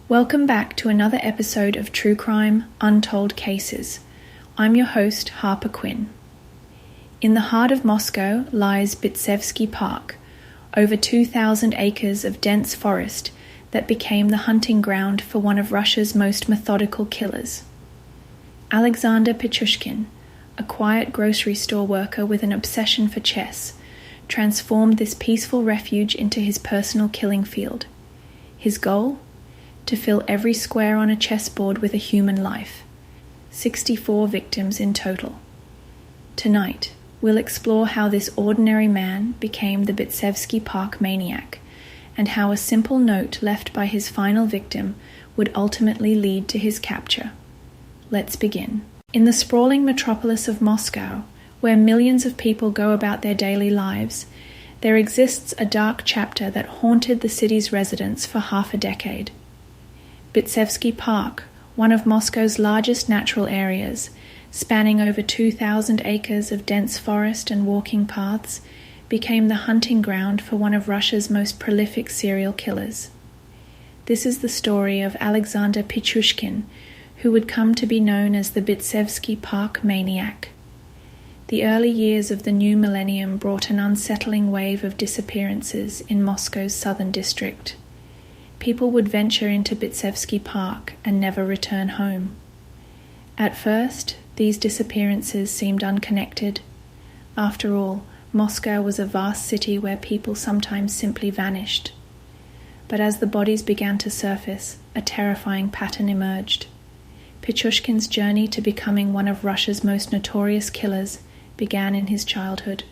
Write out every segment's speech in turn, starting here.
Welcome back to another episode of True Crime Untold Cases. I'm your host, Harper Quinn. In the heart of Moscow lies Bitsevsky Park, over 2,000 acres of dense forest that became the hunting ground for one of Russia's most methodical killers. Alexander Pichushkin, a quiet grocery store worker with an obsession for chess, transformed this peaceful refuge into his personal killing field. His goal? To fill every square on a chessboard with a human life. 64 victims in total. Tonight, we'll explore how this ordinary man became the Bitsevsky Park Maniac, and how a simple note left by his final victim would ultimately lead to his capture. Let's begin. In the sprawling metropolis of Moscow, where millions of people go about their daily lives, there exists a dark chapter that haunted the city's residents for half a decade. Bitsevsky Park, one of Moscow's largest natural areas, spanning over 2,000 acres of dense forest and walking paths, became the hunting ground for one of Russia's most prolific serial killers. This is the story of Alexander Pichushkin, who would come to be known as the Bitsevsky Park Maniac. The early years of the new millennium brought an unsettling wave of disappearances in Moscow's southern district. People would venture into Bitsevsky Park and never return home. At first, these disappearances seemed unconnected. After all, Moscow was a vast city where people sometimes simply vanished. But as the bodies began to surface, a terrifying pattern emerged. Pichushkin's journey to becoming one of Russia's most notorious killers began in his childhood.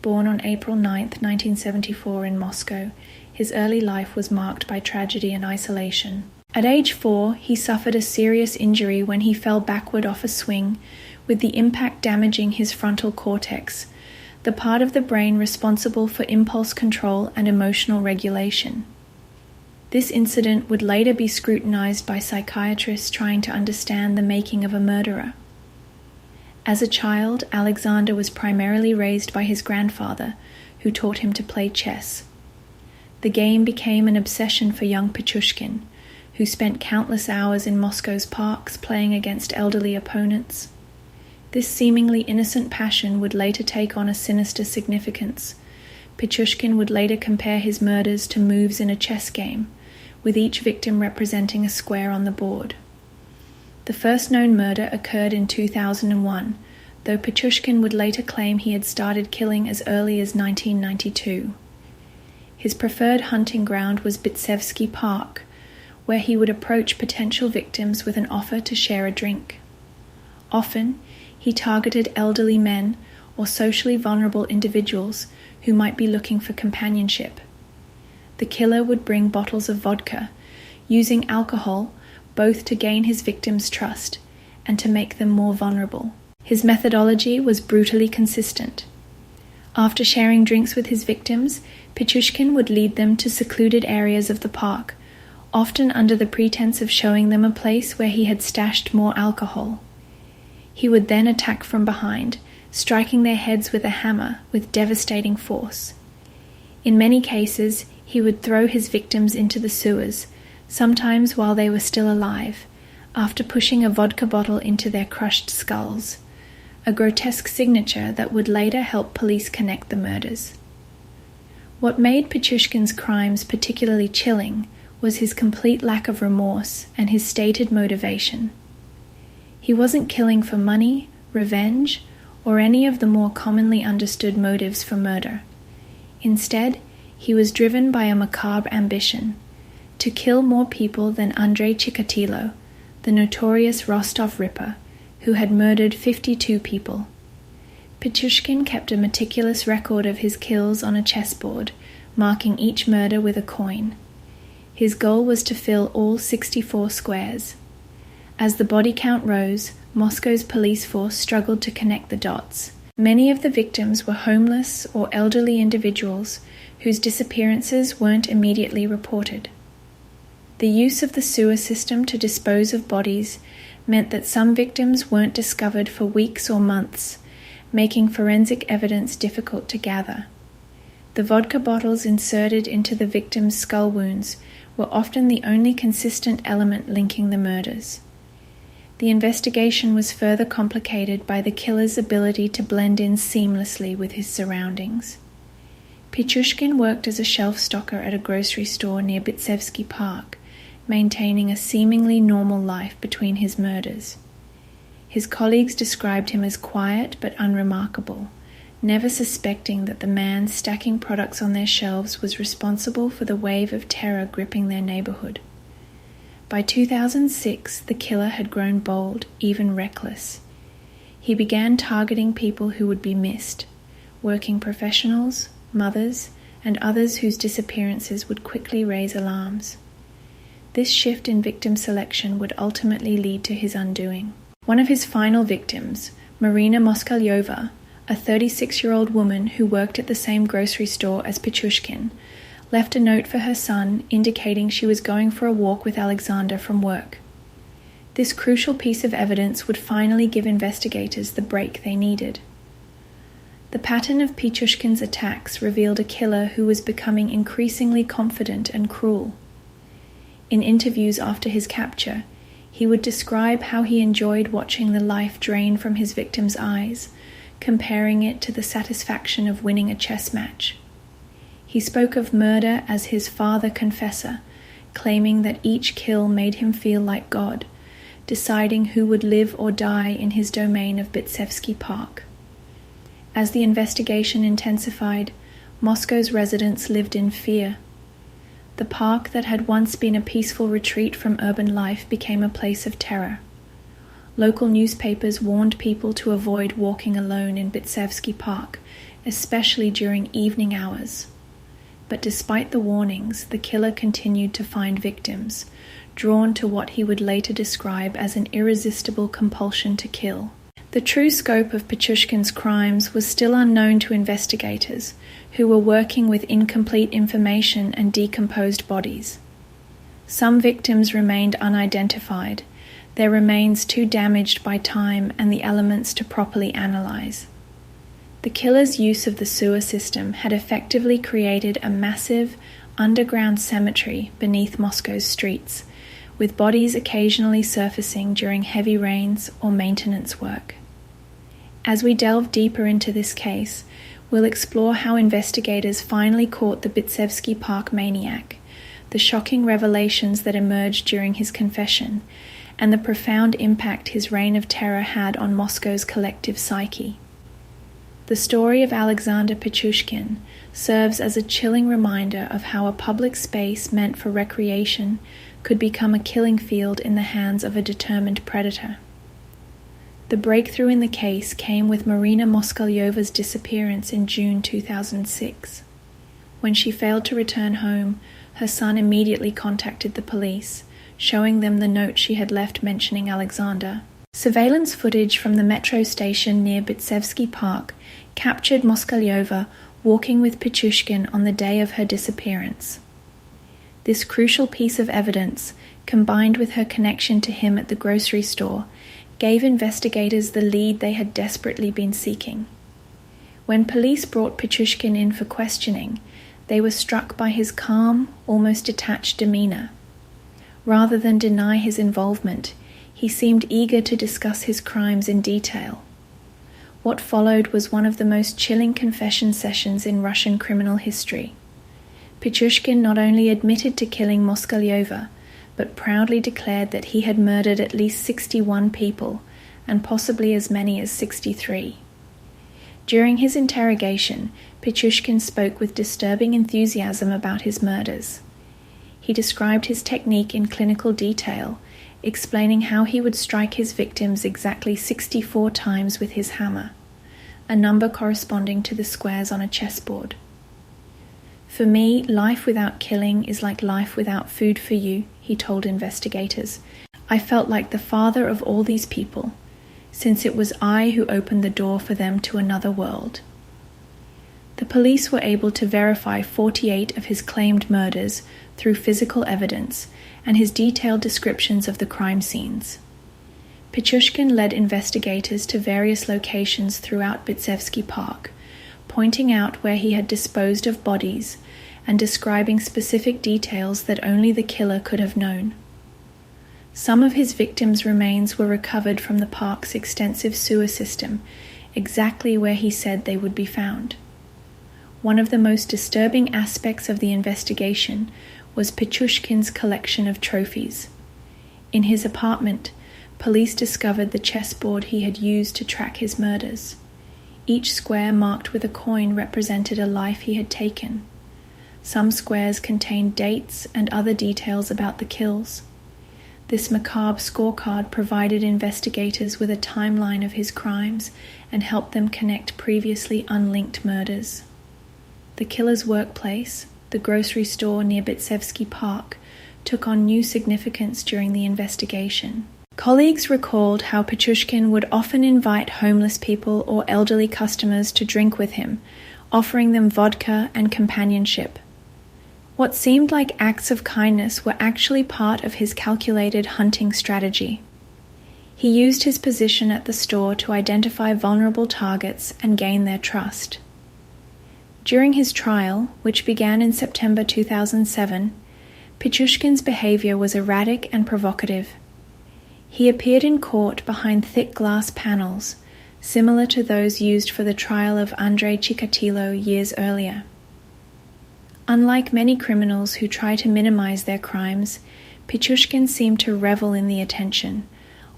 Born on April 9, 1974 in Moscow, his early life was marked by tragedy and isolation. At age 4, he suffered a serious injury when he fell backward off a swing, with the impact damaging his frontal cortex, the part of the brain responsible for impulse control and emotional regulation. This incident would later be scrutinized by psychiatrists trying to understand the making of a murderer. As a child, Alexander was primarily raised by his grandfather, who taught him to play chess. The game became an obsession for young Pichushkin, who spent countless hours in Moscow's parks playing against elderly opponents. This seemingly innocent passion would later take on a sinister significance. Pichushkin would later compare his murders to moves in a chess game, with each victim representing a square on the board. The first known murder occurred in 2001, though Pichushkin would later claim he had started killing as early as 1992. His preferred hunting ground was Bitsevsky Park, where he would approach potential victims with an offer to share a drink. Often, he targeted elderly men or socially vulnerable individuals who might be looking for companionship. The killer would bring bottles of vodka, using alcohol both to gain his victims' trust and to make them more vulnerable. His methodology was brutally consistent. After sharing drinks with his victims, Pichushkin would lead them to secluded areas of the park, often under the pretense of showing them a place where he had stashed more alcohol. He would then attack from behind, striking their heads with a hammer with devastating force. In many cases, he would throw his victims into the sewers, sometimes while they were still alive, after pushing a vodka bottle into their crushed skulls, a grotesque signature that would later help police connect the murders. What made Pichushkin's crimes particularly chilling was his complete lack of remorse and his stated motivation. He wasn't killing for money, revenge, or any of the more commonly understood motives for murder. Instead, he was driven by a macabre ambition to kill more people than Andrei Chikatilo, the notorious Rostov Ripper, who had murdered 52 people. Pichushkin kept a meticulous record of his kills on a chessboard, marking each murder with a coin. His goal was to fill all 64 squares. As the body count rose, Moscow's police force struggled to connect the dots. Many of the victims were homeless or elderly individuals whose disappearances weren't immediately reported. The use of the sewer system to dispose of bodies meant that some victims weren't discovered for weeks or months, making forensic evidence difficult to gather. The vodka bottles inserted into the victims' skull wounds were often the only consistent element linking the murders. The investigation was further complicated by the killer's ability to blend in seamlessly with his surroundings. Pichushkin worked as a shelf stocker at a grocery store near Bitsevsky Park, maintaining a seemingly normal life between his murders. His colleagues described him as quiet but unremarkable, never suspecting that the man stacking products on their shelves was responsible for the wave of terror gripping their neighborhood. By 2006, the killer had grown bold, even reckless. He began targeting people who would be missed, working professionals, mothers, and others whose disappearances would quickly raise alarms. This shift in victim selection would ultimately lead to his undoing. One of his final victims, Marina Moskalyova, a 36-year-old woman who worked at the same grocery store as Pichushkin, left a note for her son indicating she was going for a walk with Alexander from work. This crucial piece of evidence would finally give investigators the break they needed. The pattern of Pichushkin's attacks revealed a killer who was becoming increasingly confident and cruel. In interviews after his capture, he would describe how he enjoyed watching the life drain from his victims' eyes, comparing it to the satisfaction of winning a chess match. He spoke of murder as his father confessor, claiming that each kill made him feel like God, deciding who would live or die in his domain of Bitsevsky Park. As the investigation intensified, Moscow's residents lived in fear. The park that had once been a peaceful retreat from urban life became a place of terror. Local newspapers warned people to avoid walking alone in Bitsevsky Park, especially during evening hours. But despite the warnings, the killer continued to find victims, drawn to what he would later describe as an irresistible compulsion to kill. The true scope of Pichushkin's crimes was still unknown to investigators, who were working with incomplete information and decomposed bodies. Some victims remained unidentified, their remains too damaged by time and the elements to properly analyze. The killer's use of the sewer system had effectively created a massive, underground cemetery beneath Moscow's streets, with bodies occasionally surfacing during heavy rains or maintenance work. As we delve deeper into this case, we'll explore how investigators finally caught the Bitsevsky Park Maniac, the shocking revelations that emerged during his confession, and the profound impact his reign of terror had on Moscow's collective psyche. The story of Alexander Pichushkin serves as a chilling reminder of how a public space meant for recreation could become a killing field in the hands of a determined predator. The breakthrough in the case came with Marina Moskalyova's disappearance in June 2006. When she failed to return home, her son immediately contacted the police, showing them the note she had left mentioning Alexander. Surveillance footage from the metro station near Bitsevsky Park captured Moskalyova walking with Pichushkin on the day of her disappearance. This crucial piece of evidence, combined with her connection to him at the grocery store, gave investigators the lead they had desperately been seeking. When police brought Pichushkin in for questioning, they were struck by his calm, almost detached demeanor. Rather than deny his involvement, he seemed eager to discuss his crimes in detail. What followed was one of the most chilling confession sessions in Russian criminal history. Pichushkin not only admitted to killing Moskalyova, but proudly declared that he had murdered at least 61 people, and possibly as many as 63. During his interrogation, Pichushkin spoke with disturbing enthusiasm about his murders. He described his technique in clinical detail, explaining how he would strike his victims exactly 64 times with his hammer, a number corresponding to the squares on a chessboard. "For me, life without killing is like life without food for you," he told investigators. "I felt like the father of all these people, since it was I who opened the door for them to another world." The police were able to verify 48 of his claimed murders through physical evidence and his detailed descriptions of the crime scenes. Pichushkin led investigators to various locations throughout Bitsevsky Park, pointing out where he had disposed of bodies and describing specific details that only the killer could have known. Some of his victims' remains were recovered from the park's extensive sewer system, exactly where he said they would be found. One of the most disturbing aspects of the investigation was Pichushkin's collection of trophies. In his apartment, police discovered the chessboard he had used to track his murders. Each square marked with a coin represented a life he had taken. Some squares contained dates and other details about the kills. This macabre scorecard provided investigators with a timeline of his crimes and helped them connect previously unlinked murders. The killer's workplace, the grocery store near Bitsevsky Park, took on new significance during the investigation. Colleagues recalled how Pichushkin would often invite homeless people or elderly customers to drink with him, offering them vodka and companionship. What seemed like acts of kindness were actually part of his calculated hunting strategy. He used his position at the store to identify vulnerable targets and gain their trust. During his trial, which began in September 2007, Pichushkin's behavior was erratic and provocative. He appeared in court behind thick glass panels, similar to those used for the trial of Andrei Chikatilo years earlier. Unlike many criminals who try to minimize their crimes, Pichushkin seemed to revel in the attention,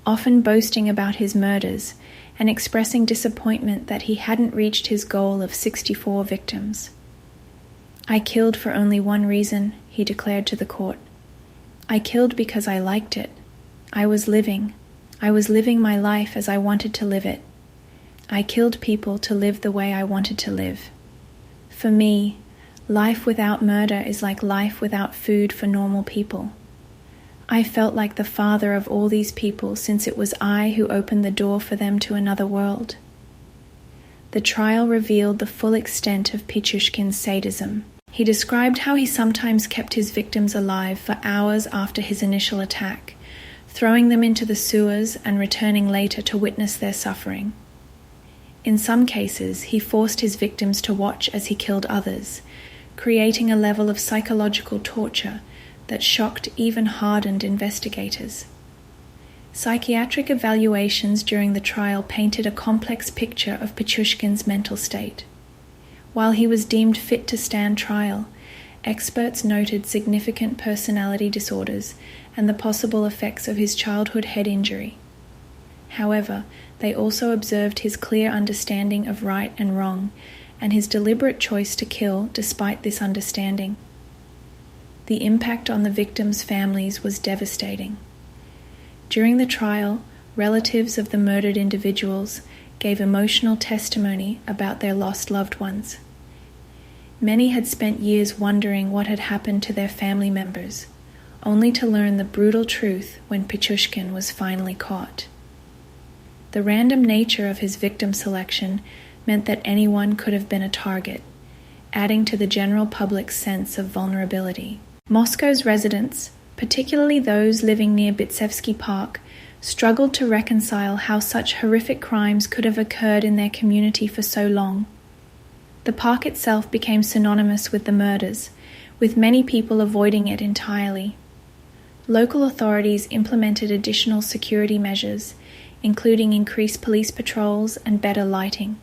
often boasting about his murders and expressing disappointment that he hadn't reached his goal of 64 victims. "I killed for only one reason," he declared to the court. "I killed because I liked it. I was living my life as I wanted to live it. I killed people to live the way I wanted to live. For me, life without murder is like life without food for normal people. I felt like the father of all these people since it was I who opened the door for them to another world." The trial revealed the full extent of Pichushkin's sadism. He described how he sometimes kept his victims alive for hours after his initial attack, throwing them into the sewers and returning later to witness their suffering. In some cases, he forced his victims to watch as he killed others, creating a level of psychological torture that shocked even hardened investigators. Psychiatric evaluations during the trial painted a complex picture of Pichushkin's mental state. While he was deemed fit to stand trial, experts noted significant personality disorders and the possible effects of his childhood head injury. However, they also observed his clear understanding of right and wrong and his deliberate choice to kill despite this understanding. The impact on the victims' families was devastating. During the trial, relatives of the murdered individuals gave emotional testimony about their lost loved ones. Many had spent years wondering what had happened to their family members, only to learn the brutal truth when Pichushkin was finally caught. The random nature of his victim selection meant that anyone could have been a target, adding to the general public's sense of vulnerability. Moscow's residents, particularly those living near Bitsevsky Park, struggled to reconcile how such horrific crimes could have occurred in their community for so long. The park itself became synonymous with the murders, with many people avoiding it entirely. Local authorities implemented additional security measures, including increased police patrols and better lighting,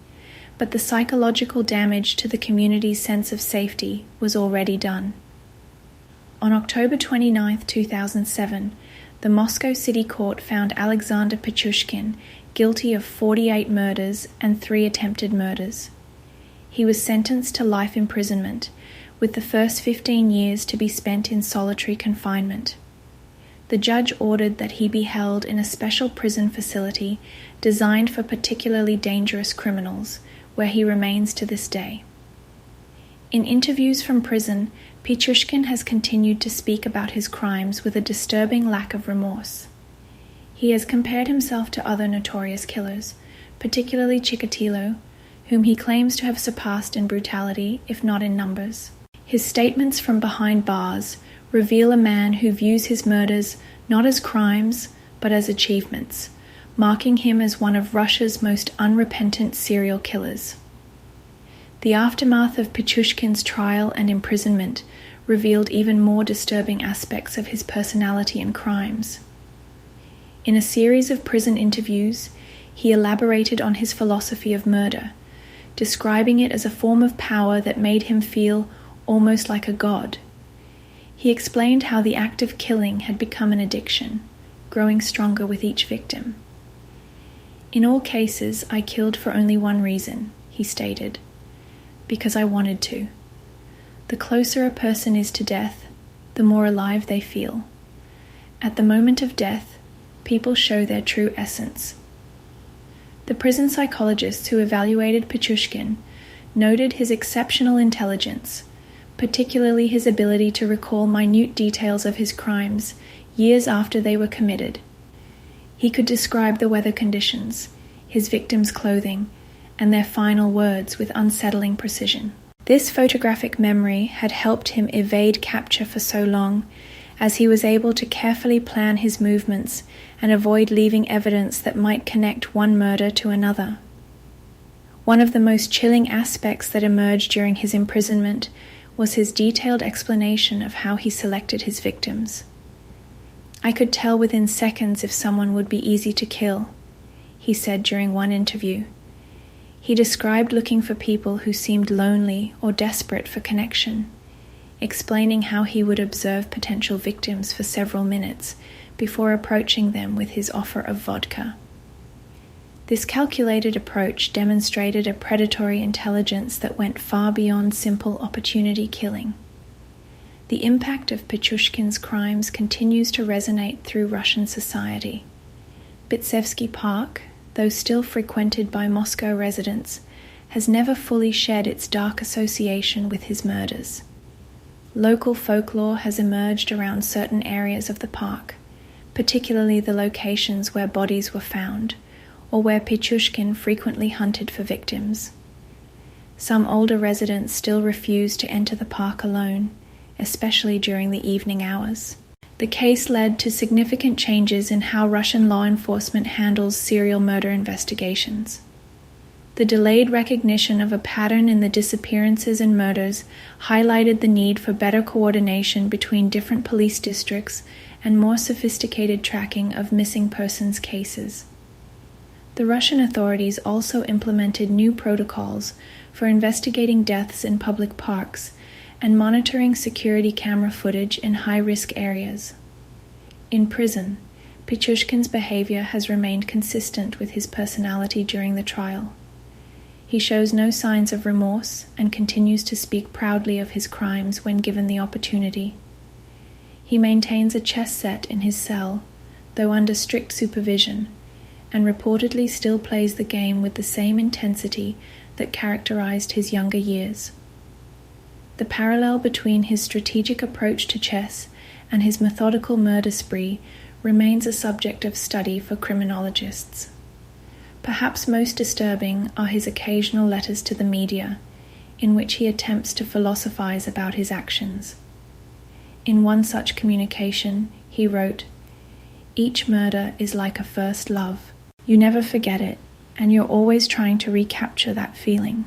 but the psychological damage to the community's sense of safety was already done. On October 29, 2007, the Moscow City Court found Alexander Pichushkin guilty of 48 murders and 3 attempted murders. He was sentenced to life imprisonment, with the first 15 years to be spent in solitary confinement. The judge ordered that he be held in a special prison facility designed for particularly dangerous criminals, where he remains to this day. In interviews from prison, Pichushkin has continued to speak about his crimes with a disturbing lack of remorse. He has compared himself to other notorious killers, particularly Chikatilo, whom he claims to have surpassed in brutality, if not in numbers. His statements from behind bars reveal a man who views his murders not as crimes, but as achievements, marking him as one of Russia's most unrepentant serial killers. The aftermath of Pichushkin's trial and imprisonment revealed even more disturbing aspects of his personality and crimes. In a series of prison interviews, he elaborated on his philosophy of murder, describing it as a form of power that made him feel almost like a god. He explained how the act of killing had become an addiction, growing stronger with each victim. "In all cases, I killed for only one reason," he stated, "because I wanted to. The closer a person is to death, the more alive they feel. At the moment of death, people show their true essence." The prison psychologists who evaluated Pichushkin noted his exceptional intelligence, particularly his ability to recall minute details of his crimes years after they were committed. He could describe the weather conditions, his victims' clothing, and their final words with unsettling precision. This photographic memory had helped him evade capture for so long, as he was able to carefully plan his movements and avoid leaving evidence that might connect one murder to another. One of the most chilling aspects that emerged during his imprisonment was his detailed explanation of how he selected his victims. "I could tell within seconds if someone would be easy to kill," he said during one interview. He described looking for people who seemed lonely or desperate for connection, explaining how he would observe potential victims for several minutes before approaching them with his offer of vodka. This calculated approach demonstrated a predatory intelligence that went far beyond simple opportunity killing. The impact of Pichushkin's crimes continues to resonate through Russian society. Bitsevsky Park, though still frequented by Moscow residents, has never fully shed its dark association with his murders. Local folklore has emerged around certain areas of the park, particularly the locations where bodies were found, or where Pichushkin frequently hunted for victims. Some older residents still refuse to enter the park alone, especially during the evening hours. The case led to significant changes in how Russian law enforcement handles serial murder investigations. The delayed recognition of a pattern in the disappearances and murders highlighted the need for better coordination between different police districts and more sophisticated tracking of missing persons cases. The Russian authorities also implemented new protocols for investigating deaths in public parks and monitoring security camera footage in high-risk areas. In prison, Pichushkin's behavior has remained consistent with his personality during the trial. He shows no signs of remorse and continues to speak proudly of his crimes when given the opportunity. He maintains a chess set in his cell, though under strict supervision, and reportedly still plays the game with the same intensity that characterized his younger years. The parallel between his strategic approach to chess and his methodical murder spree remains a subject of study for criminologists. Perhaps most disturbing are his occasional letters to the media, in which he attempts to philosophize about his actions. In one such communication, he wrote, "Each murder is like a first love. You never forget it, and you're always trying to recapture that feeling."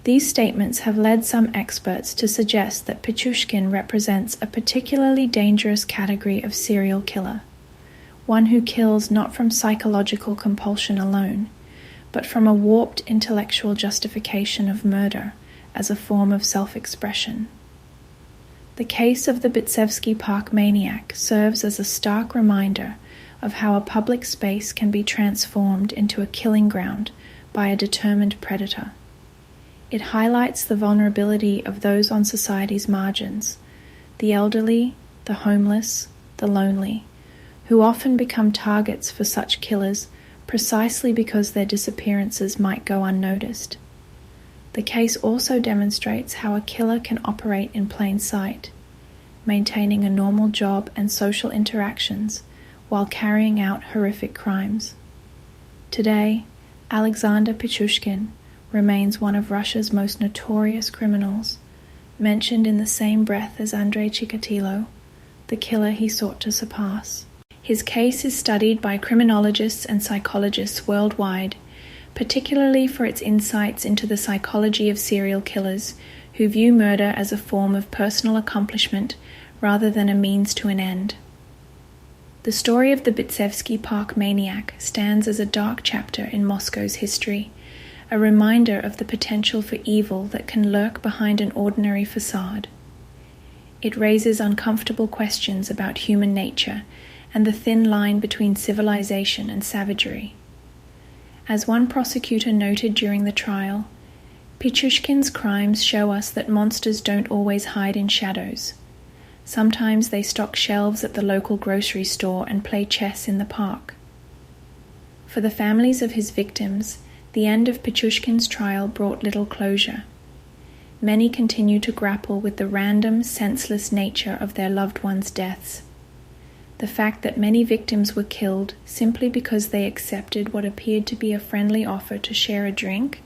These statements have led some experts to suggest that Pichushkin represents a particularly dangerous category of serial killer, one who kills not from psychological compulsion alone, but from a warped intellectual justification of murder as a form of self-expression. The case of the Bitsevsky Park Maniac serves as a stark reminder of how a public space can be transformed into a killing ground by a determined predator. It highlights the vulnerability of those on society's margins, the elderly, the homeless, the lonely, who often become targets for such killers precisely because their disappearances might go unnoticed. The case also demonstrates how a killer can operate in plain sight, maintaining a normal job and social interactions while carrying out horrific crimes. Today, Alexander Pichushkin remains one of Russia's most notorious criminals, mentioned in the same breath as Andrei Chikatilo, the killer he sought to surpass. His case is studied by criminologists and psychologists worldwide, particularly for its insights into the psychology of serial killers who view murder as a form of personal accomplishment rather than a means to an end. The story of the Bitsevsky Park Maniac stands as a dark chapter in Moscow's history, a reminder of the potential for evil that can lurk behind an ordinary facade. It raises uncomfortable questions about human nature and the thin line between civilization and savagery. As one prosecutor noted during the trial, Pichushkin's crimes show us that monsters don't always hide in shadows. Sometimes they stock shelves at the local grocery store and play chess in the park. For the families of his victims, the end of Pichushkin's trial brought little closure. Many continue to grapple with the random, senseless nature of their loved ones' deaths. The fact that many victims were killed simply because they accepted what appeared to be a friendly offer to share a drink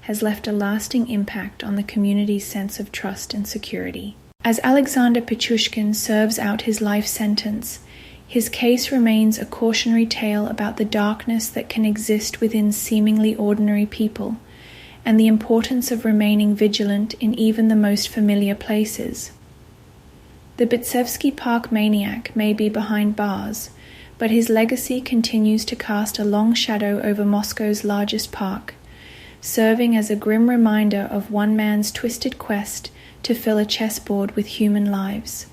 has left a lasting impact on the community's sense of trust and security. As Alexander Pichushkin serves out his life sentence, his case remains a cautionary tale about the darkness that can exist within seemingly ordinary people, and the importance of remaining vigilant in even the most familiar places. The Bitsevsky Park Maniac may be behind bars, but his legacy continues to cast a long shadow over Moscow's largest park, serving as a grim reminder of one man's twisted quest to fill a chessboard with human lives.